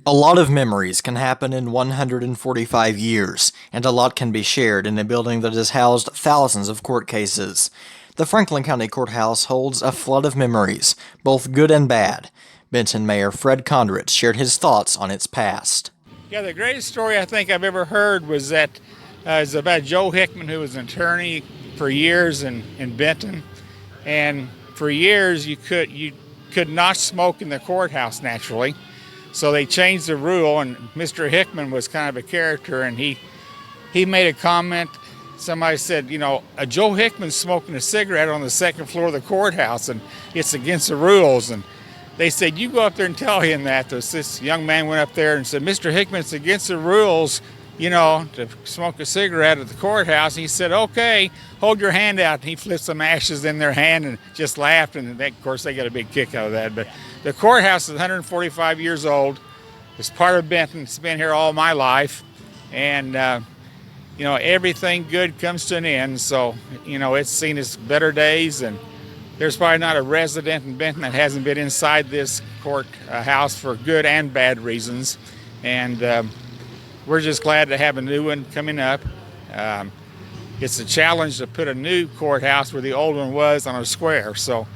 A lot of memories can happen in 145 years, and a lot can be shared in a building that has housed thousands of court cases. The Franklin County Courthouse holds a flood of memories, both good and bad. Benton Mayor Fred Condrit shared his thoughts on its past. Yeah, the greatest story I think I've ever heard was is about Joe Hickman, who was an attorney for years in Benton, and for years you could not smoke in the courthouse naturally. So they changed the rule, and Mr. Hickman was kind of a character, and he made a comment. Somebody said, a Joe Hickman's smoking a cigarette on the second floor of the courthouse, and it's against the rules. And they said, you go up there and tell him that. This young man went up there and said, Mr. Hickman, it's against the rules, to smoke a cigarette at the courthouse. And he said, okay, hold your hand out. And he flipped some ashes in their hand and just laughed. And of course, they got a big kick out of that. But the courthouse is 145 years old. It's part of Benton. It's been here all my life. And, everything good comes to an end. So, it's seen its better days. And there's probably not a resident in Benton that hasn't been inside this courthouse for good and bad reasons. And we're just glad to have a new one coming up. It's a challenge to put a new courthouse where the old one was on a square. So,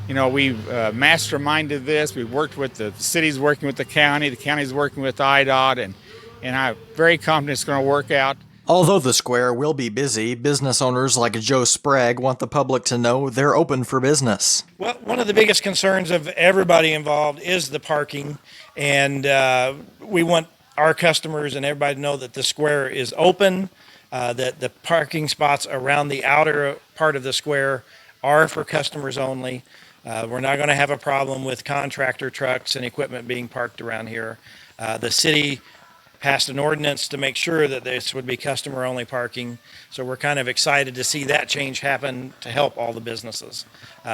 we've masterminded this. We've worked with the city's working with the county's working with IDOT, and I'm very confident it's going to work out. Although the square will be busy, business owners like Joe Sprague want the public to know they're open for business. Well, one of the biggest concerns of everybody involved is the parking, and we want our customers and everybody to know that the square is open, that the parking spots around the outer part of the square are for customers only. We're not going to have a problem with contractor trucks and equipment being parked around here. The city passed an ordinance to make sure that this would be customer-only parking. So we're kind of excited to see that change happen to help all the businesses.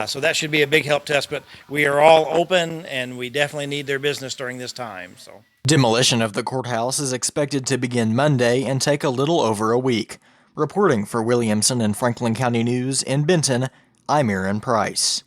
So that should be a big help to us, but we are all open and we definitely need their business during this time. So Demolition of the courthouse is expected to begin Monday and take a little over a week. Reporting for Williamson and Franklin County News in Benton, I'm Aaron Price.